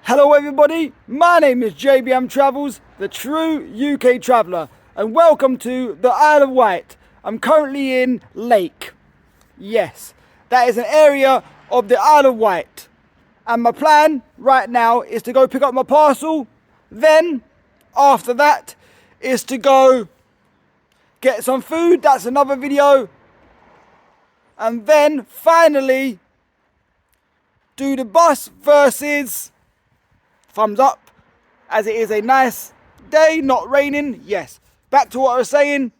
Hello everybody, my name is JBM Travels, the true UK traveller, and welcome to the Isle of Wight. I'm currently in Lake. Yes, that is an area of the Isle of Wight. And my plan right now is to go pick up my parcel. Then, after that, is to go get some food. That's another video. And then, finally, do the bus versus thumbs up, as it is a nice day, not raining. Yes, back to what I was saying.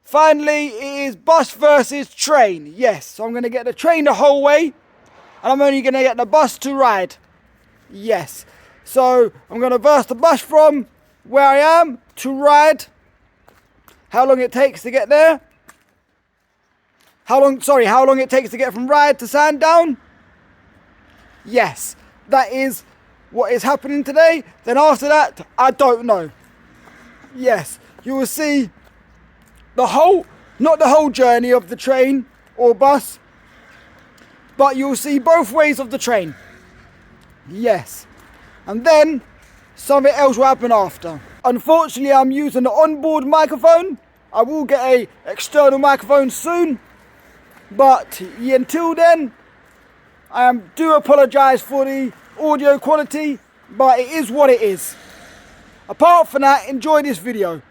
Finally, it is bus versus train. Yes, so I'm going to get the train the whole way, and I'm only going to get the bus to Ryde. Yes, so I'm going to verse the bus from where I am to Ryde. How long it takes to get there? How long it takes to get from Ryde to Sandown? Yes, that is what is happening today. Then after that, I don't know. Yes, you will see not the whole journey of the train or bus, but you'll see both ways of the train. Yes, and then something else will happen after. Unfortunately, I'm using the onboard microphone. I will get a external microphone soon, but until then, I do apologise for the audio quality, but it is what it is. Apart from that, enjoy this video.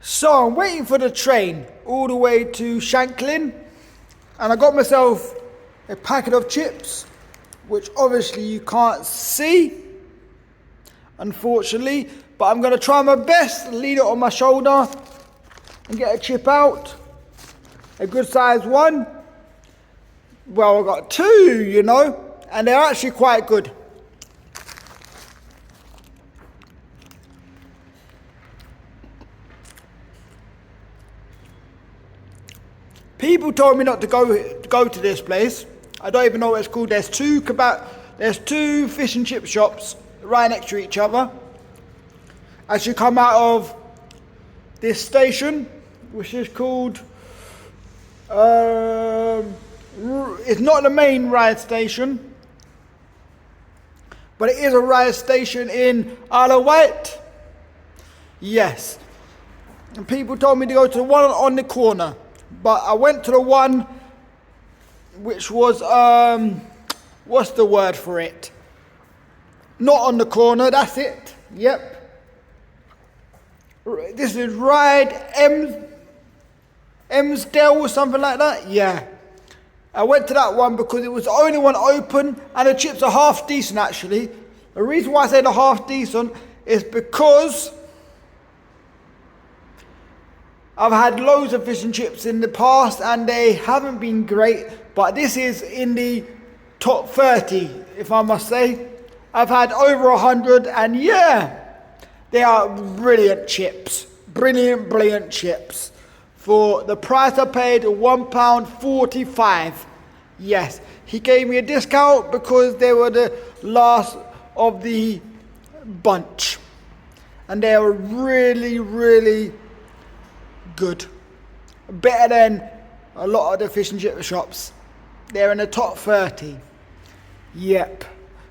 So I'm waiting for the train all the way to Shanklin, and I got myself a packet of chips, which obviously you can't see, unfortunately, but I'm going to try my best to lean it on my shoulder and get a chip out, a good sized one. Well, I got two, you know, and they're actually quite good. People told me not to go to this place. I don't even know what it's called. There's two fish and chip shops right next to each other. As you come out of this station, which is called, it's not the main Ryde station, but it is a Ryde station in Isle of Wight. Yes. And people told me to go to the one on the corner. But I went to the one which was, what's the word for it? Not on the corner, that's it. Yep. This is Ryde Emsdale or something like that. Yeah. I went to that one because it was the only one open, and the chips are half decent actually. The reason why I say they're half decent is because I've had loads of fish and chips in the past and they haven't been great, but this is in the top 30, if I must say. I've had over 100, and yeah, they are brilliant chips. Brilliant chips. For the price I paid, £1.45. Yes, he gave me a discount because they were the last of the bunch. And they were really good. Better than a lot of the fish and chip shops. They're in the top 30. Yep.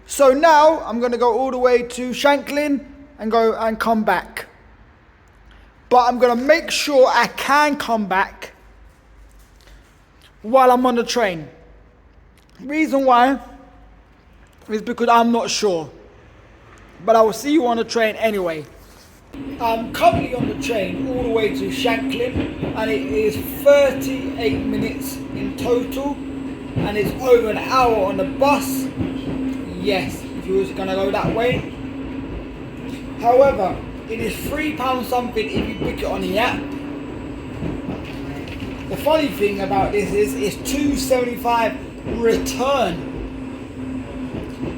So now I'm going to go all the way to Shanklin and go and come back. But I'm going to make sure I can come back while I'm on the train. Reason why is because I'm not sure. But I will see you on the train anyway. I'm currently on the train all the way to Shanklin, and it is 38 minutes in total, and it's over an hour on the bus. Yes, if you was going to go that way. However, it is £3 something if you book it on the app. The funny thing about this is it's £2.75 return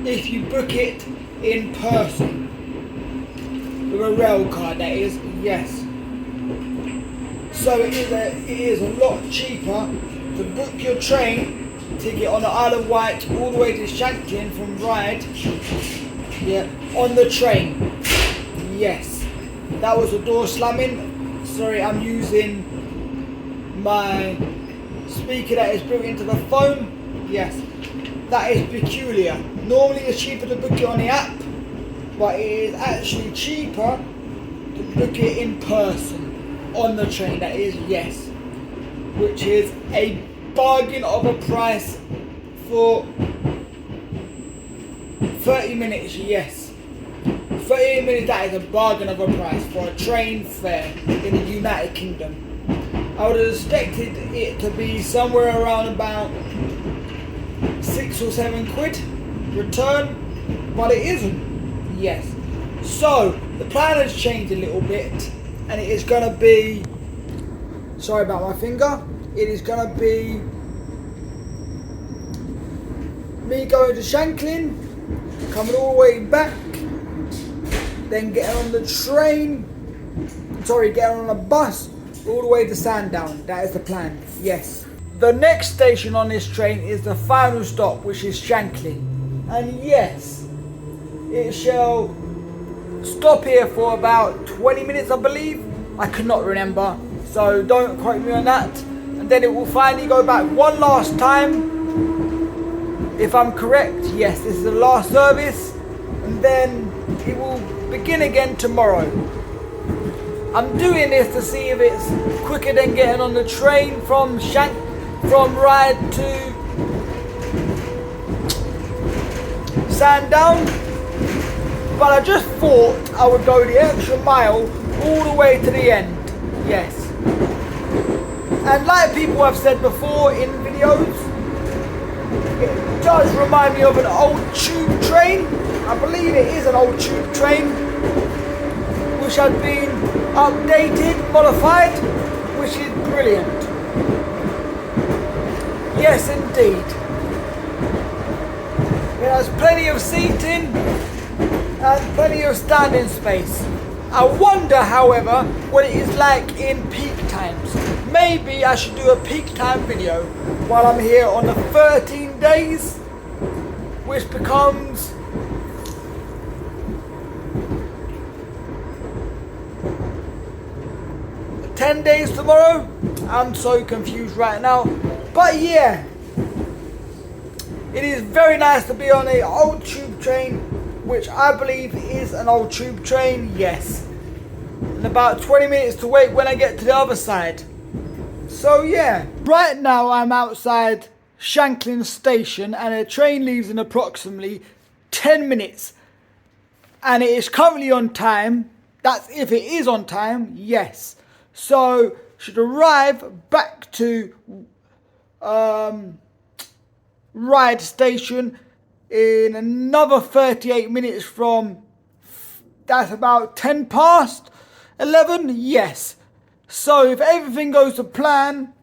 if you book it in person. with a rail card, that is, yes. So it is a lot cheaper to book your train ticket on the Isle of Wight all the way to Shanklin from Ryde, yeah, on the train. Yes, that was the door slamming. Sorry, I'm using my speaker that is built into the phone. Yes, that is peculiar. Normally it's cheaper to book it on the app, but it is actually cheaper to book it in person on the train, that is, yes. Which is a bargain of a price for 30 minutes, yes. 30 minutes, that is a bargain of a price for a train fare in the United Kingdom. I would have expected it to be somewhere around about 6 or 7 quid return, but it isn't, yes. So the plan has changed a little bit, and it is going to be, sorry about my finger, it is going to be me going to Shanklin, coming all the way back, then getting on the train, getting on a bus all the way to Sandown. That is the plan, yes. The next station on this train is the final stop, which is Shanklin. And yes, it shall stop here for about 20 minutes, I believe. I could not remember, so don't quote me on that. And then it will finally go back one last time, if I'm correct. Yes, this is the last service, and then it will begin again tomorrow. I'm doing this to see if it's quicker than getting on the train from Ryde to Sandown, but I just thought I would go the extra mile all the way to the end, yes. And like people have said before in videos, it does remind me of an old tube train. I believe it is an old tube train, which has been updated, modified, which is brilliant. Yes, indeed. It has plenty of seating and plenty of standing space. I wonder, however, what it is like in peak times. Maybe I should do a peak time video while I'm here on the 13 days, which becomes $10 days tomorrow. I'm so confused right now. But yeah, it is very nice to be on an old tube train, which I believe is an old tube train, yes. And about 20 minutes to wait when I get to the other side. So yeah, right now I'm outside Shanklin station and a train leaves in approximately 10 minutes. And it is currently on time. That's if it is on time, yes. So should arrive back to Ryde station in another 38 minutes from, that's about 10 past 11, yes. So if everything goes to plan,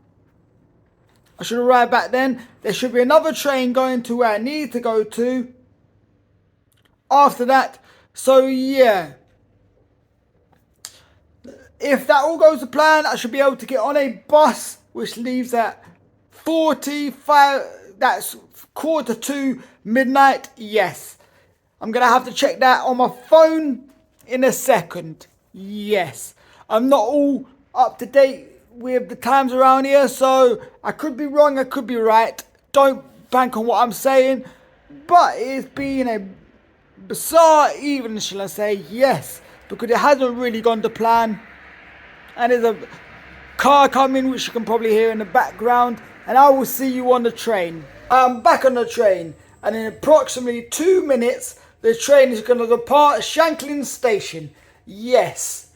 I should arrive back then. There should be another train going to where I need to go to after that. So yeah, if that all goes to plan, I should be able to get on a bus which leaves at 45, that's 1:45 midnight, yes. I'm going to have to check that on my phone in a second, yes. I'm not all up to date with the times around here, so I could be wrong, I could be right. Don't bank on what I'm saying, but it's been a bizarre evening, shall I say, yes, because it hasn't really gone to plan. And there's a car coming, which you can probably hear in the background, and I will see you on the train. I'm back on the train, and in approximately 2 minutes, the train is going to depart Shanklin station, yes.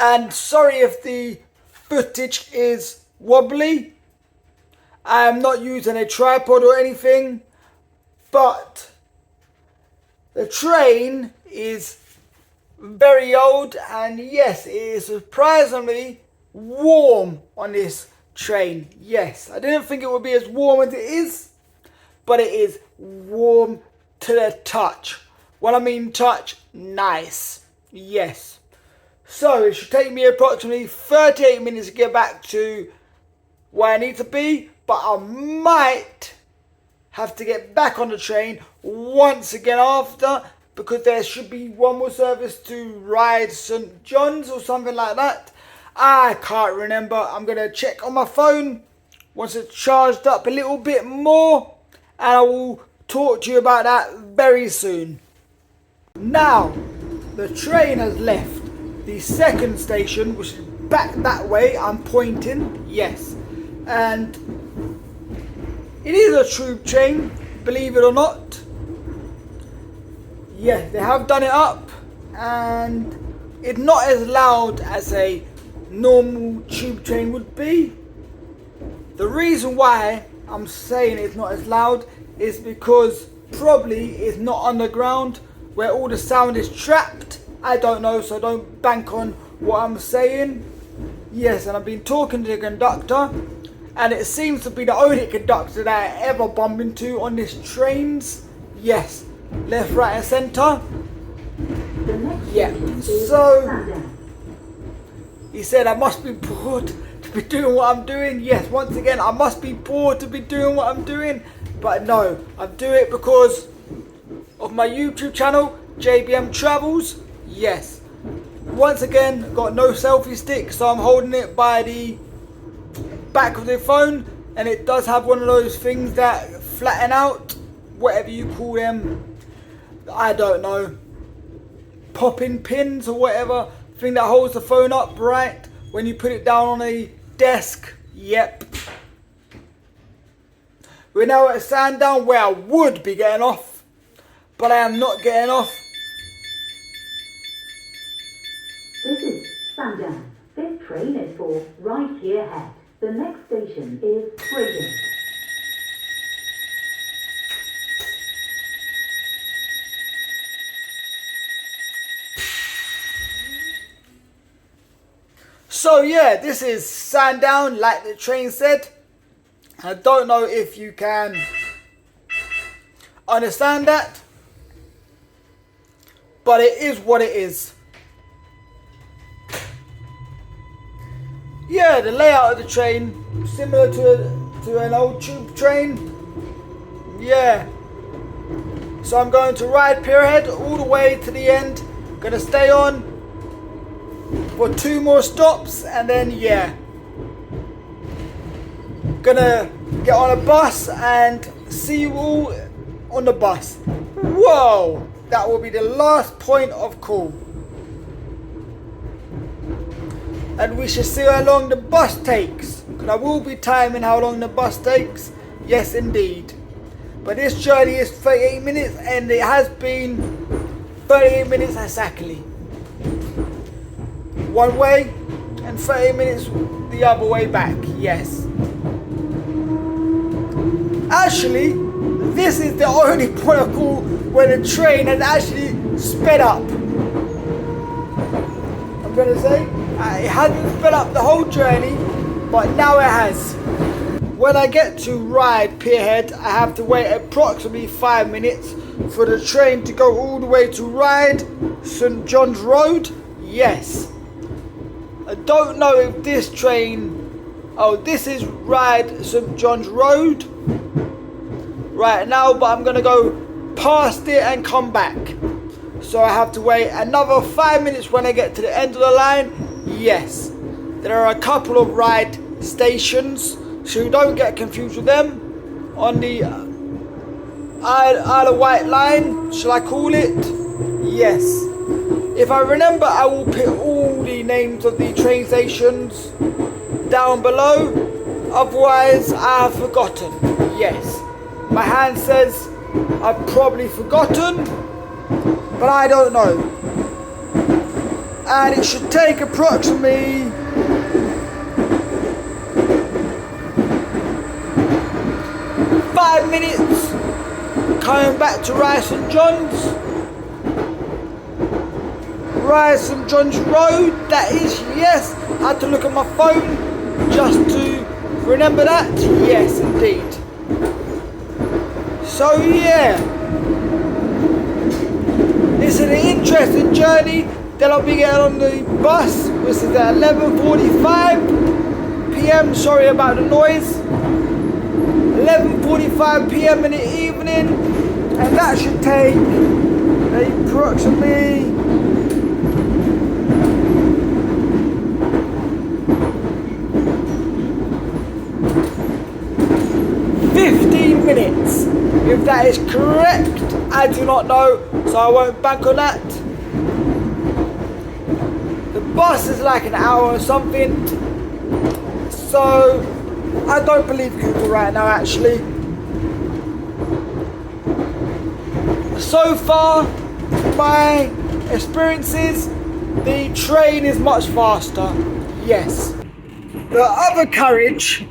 And sorry if the footage is wobbly. I am not using a tripod or anything, but the train is very old, and yes, it is surprisingly warm on this train, yes. I didn't think it would be as warm as it is, but it is warm to the touch. What I mean touch, nice. Yes. So it should take me approximately 38 minutes to get back to where I need to be, but I might have to get back on the train once again after, because there should be one more service to Ryde St John's or something like that. I can't remember. I'm going to check on my phone once it's charged up a little bit more, and I will talk to you about that very soon. Now, the train has left the second station, which is back that way. I'm pointing, yes. And it is a tube train, believe it or not. Yeah, they have done it up, and it's not as loud as a normal tube train would be. The reason why I'm saying it's not as loud is because probably it's not underground where all the sound is trapped. I don't know, so don't bank on what I'm saying. Yes, and I've been talking to the conductor, and it seems to be the only conductor that I ever bump into on these trains. Yes, left, right and centre. Yeah, so he said I must be bored to be doing what I'm doing. Yes, once again, I must be bored to be doing what I'm doing. But no, I do it because of my YouTube channel, JBM Travels. Yes. Once again, got no selfie stick, so I'm holding it by the back of the phone, and it does have one of those things that flatten out, whatever you call them. I don't know. Popping pins or whatever. Thing that holds the phone upright when you put it down on a desk. Yep. We're now at Sandown, where I would be getting off, but I am not getting off. This is Sandown. This train is for right here head. The next station is Brigham. So yeah, this is Sandown, like the train said. I don't know if you can understand that, but it is what it is. Yeah, the layout of the train, similar to an old tube train. Yeah. So I'm going to ride Pierhead all the way to the end. Gonna stay on for 2 more stops, and then yeah, gonna get on a bus and see you all on the bus. Whoa, that will be the last point of call, and we shall see how long the bus takes, because I will be timing how long the bus takes. Yes indeed. But this journey is 38 minutes, and it has been 38 minutes exactly one way and 30 minutes the other way back. Yes. Actually, this is the only point of call where the train has actually sped up. I'm gonna say it hasn't sped up the whole journey, but now it has. When I get to Ryde Pierhead, I have to wait approximately 5 minutes for the train to go all the way to Ryde St John's Road. Yes. I don't know if this train... Oh, this is Ryde St John's Road right now, but I'm going to go past it and come back. So I have to wait another 5 minutes when I get to the end of the line. Yes. There are a couple of Ryde stations, so don't get confused with them, on the Isle of Wight line, shall I call it? Yes. If I remember, I will put all the names of the train stations down below, otherwise I have forgotten. Yes. My hand says I've probably forgotten, but I don't know. And it should take approximately 5 minutes coming back to Ryde St John's. Ryde St John's Road, that is, yes. I had to look at my phone just to remember that. Yes, indeed. So yeah, it's an interesting journey, Then I'll be getting on the bus, which is at 11:45 p.m. Sorry about the noise. 11:45 p.m. in the evening, and that should take approximately 15 minutes. If that is correct, I do not know, so I won't bank on that. The bus is like an hour or something, so I don't believe Google right now actually. So far, my experiences, the train is much faster, yes. The other carriage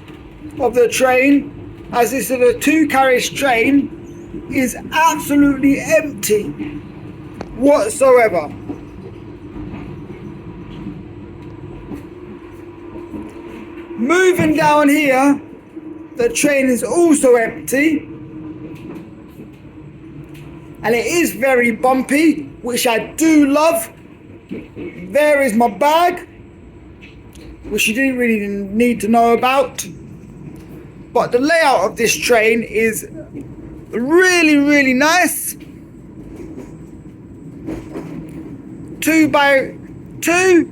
of the train, as this is a 2-carriage train, is absolutely empty whatsoever. Moving down here, the train is also empty, and it is very bumpy, which I do love. There is my bag, which you didn't really need to know about. But the layout of this train is really, really nice. 2x2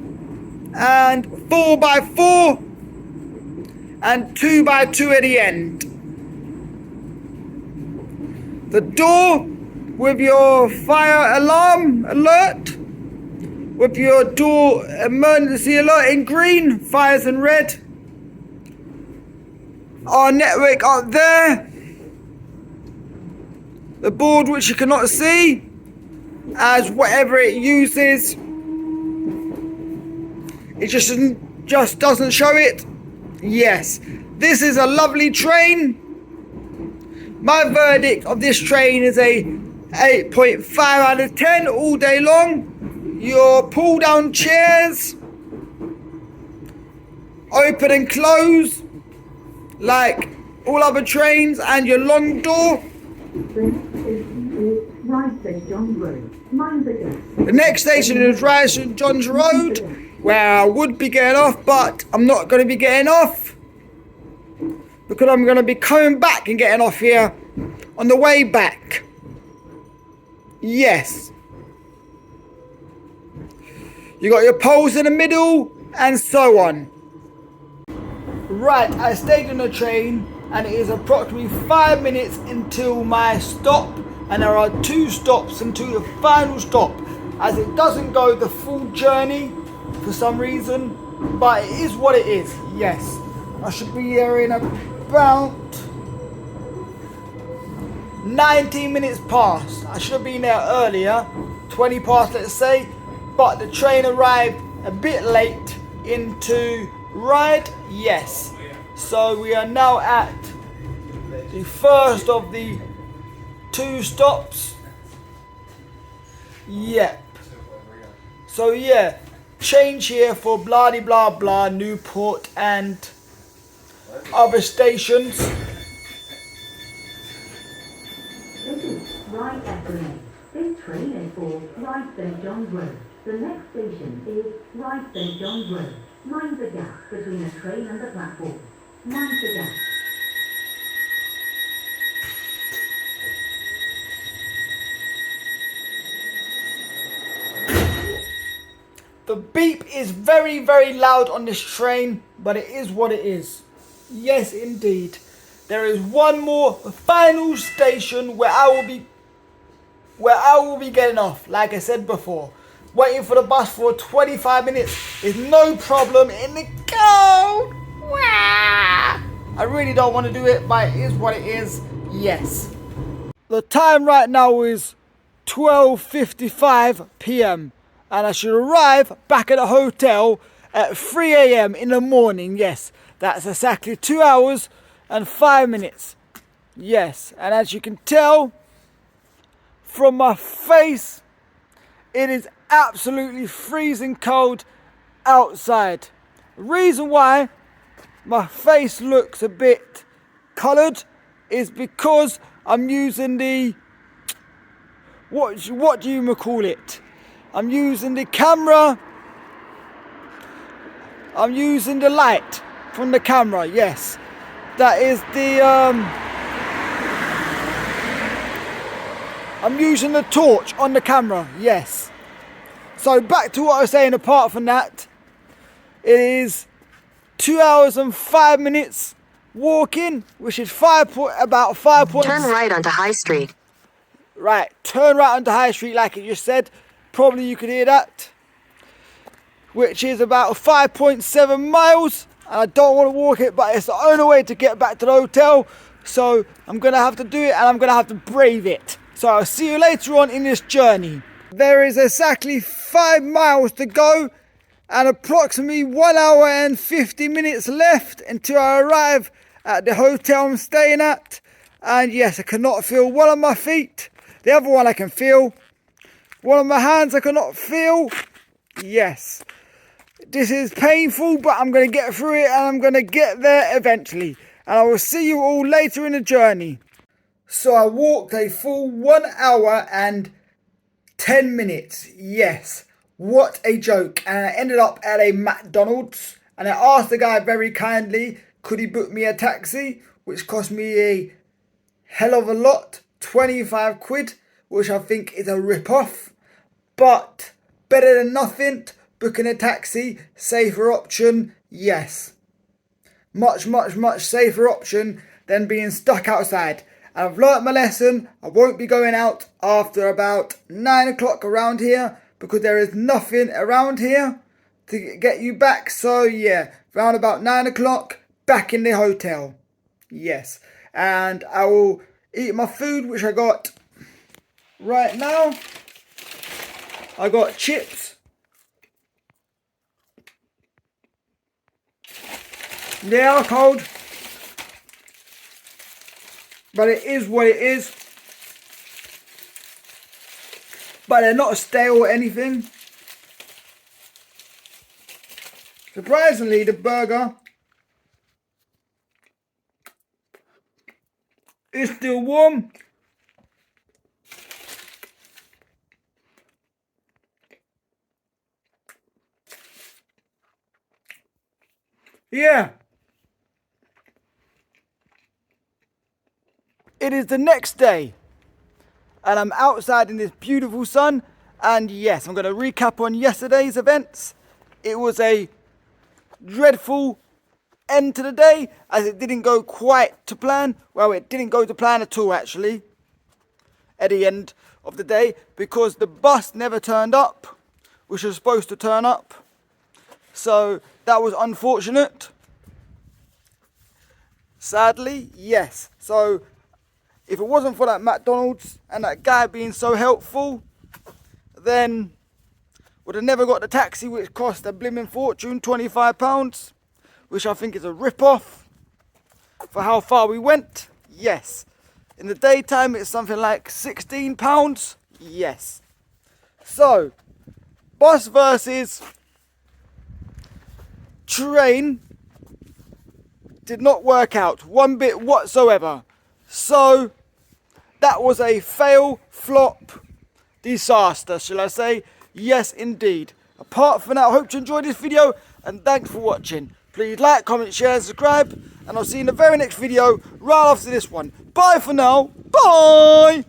and 4x4 and 2x2 at the end. The door with your fire alarm alert, with your door emergency alert in green, fires in red. Our network up there, the board which you cannot see as whatever it uses, it just doesn't show it. Yes, this is a lovely train. My verdict of this train is a 8.5 out of 10 all day long. Your pull down chairs, open and close like all other trains, and your long door. The next station is Ryde St John's Road, where I would be getting off, but I'm not going to be getting off because I'm going to be coming back and getting off here on the way back. Yes. You got your poles in the middle and so on. Right, I stayed on the train and it is approximately 5 minutes until my stop, and there are 2 stops until the final stop, as it doesn't go the full journey for some reason, but it is what it is. Yes, I should be here in about 19 minutes past. I should have been there earlier, 20 past let's say, but the train arrived a bit late into Ryde. Yes, so we are now at the first of the 2 stops. Yep. So yeah, change here for blah blah blah Newport and other stations. This is Ryde Isle. This train is for Ryde St John's Road. The next station is Ryde St John's Road. Mind the gap between the train and the platform. Mind the gap. The beep is very, very loud on this train, but it is what it is. Yes, indeed. There is one more final station where I will be getting off. Like I said before, waiting for the bus for 25 minutes is no problem in the cold. I really don't want to do it, but it is what it is. Yes. The time right now is 12:55 p.m. and I should arrive back at the hotel at 3 a.m. in the morning. Yes, that's exactly 2 hours and 5 minutes. Yes, and as you can tell from my face, it is absolutely freezing cold outside. The reason why my face looks a bit coloured is because I'm using the what do you call it? I'm using the camera. I'm using the light from the camera, yes. That is the, I'm using the torch on the camera, yes. So back to what I was saying, apart from that, it is 2 hours and 5 minutes walking, which is about 5 points. Turn right onto High Street. Right, turn right onto High Street like it just said. Probably you could hear that. Which is about 5.7 miles. And I don't want to walk it, but it's the only way to get back to the hotel. So I'm going to have to do it, and I'm going to have to brave it. So I'll see you later on in this journey. There is exactly 5 miles to go and approximately 1 hour and 50 minutes left until I arrive at the hotel I'm staying at. And yes, I cannot feel one of my feet. The other one I can feel. One of my hands I cannot feel. Yes. This is painful, but I'm going to get through it and I'm going to get there eventually. And I will see you all later in the journey. So I walked a full 1 hour and 10 minutes. Yes. What a joke. And I ended up at a McDonald's. And I asked the guy very kindly, could he book me a taxi? Which cost me a hell of a lot. 25 quid. Which I think is a rip-off. But better than nothing. Booking a taxi, safer option, yes. Much, much, much safer option than being stuck outside. And I've learnt my lesson. I won't be going out after about 9 o'clock around here because there is nothing around here to get you back. So yeah, around about 9 o'clock, back in the hotel. Yes. And I will eat my food, which I got right now. I got chips. They are cold, but it is what it is. But they're not stale or anything. Surprisingly, the burger is still warm. Yeah. It is the next day and I'm outside in this beautiful sun, and yes, I'm going to recap on yesterday's events. It was a dreadful end to the day as it didn't go quite to plan. Well, it didn't go to plan at all actually at the end of the day because the bus never turned up, which was supposed to turn up. So that was unfortunate. Sadly, yes. So if it wasn't for that McDonald's and that guy being so helpful, then would have never got the taxi, which cost a blimmin' fortune, £25, which I think is a rip-off for how far we went. Yes. In the daytime, it's something like £16. Yes. So, bus versus train did not work out one bit whatsoever. So that was a fail, flop, disaster, shall I say? Yes, indeed. Apart from that, I hope you enjoyed this video and thanks for watching. Please like, comment, share, subscribe, and I'll see you in the very next video right after this one. Bye for now. Bye!